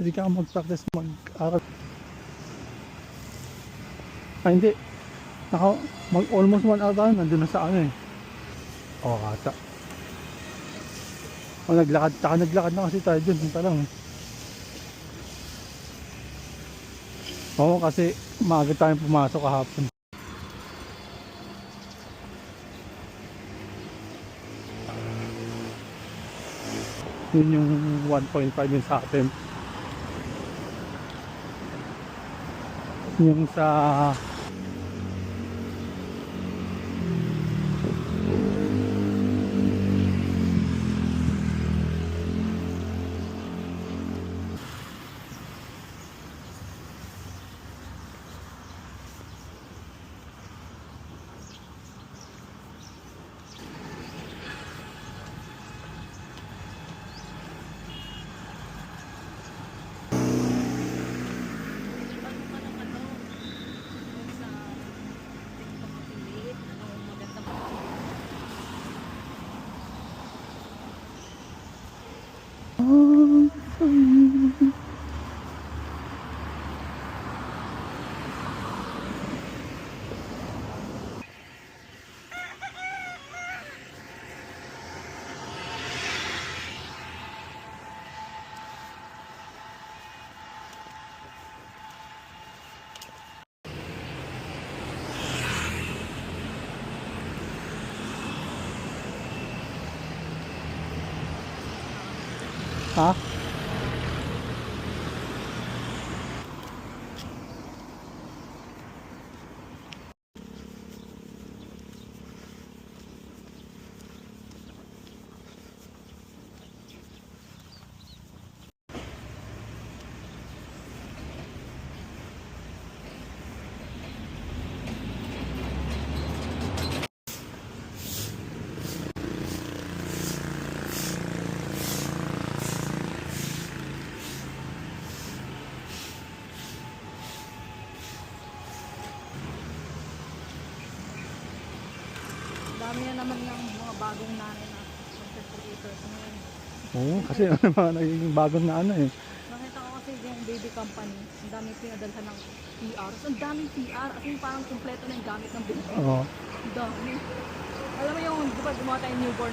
Hindi ka mag-practice mag-aral. Ay hindi. Almost 1 hour tayo. Nandun na sa ano eh. Oo ata. O naglakad na kasi tayo dun. Punta lang. Oo kasi maaga tayong pumasok kahapon. Yun yung 1.5 yun sa atin. Yung sa ha? Dami na naman ng mga bagong nanay na content creators ngayon. Oo, kasi ano mga naging bagong na ano eh. Nakita ko kasi yung baby company, ang daming pinadalhan ng PR. So, ang daming PR, as in parang kumpleto na yung gamit ng baby. Oo. Ang dami. Alam mo yung, di ba gumawa tayong newborn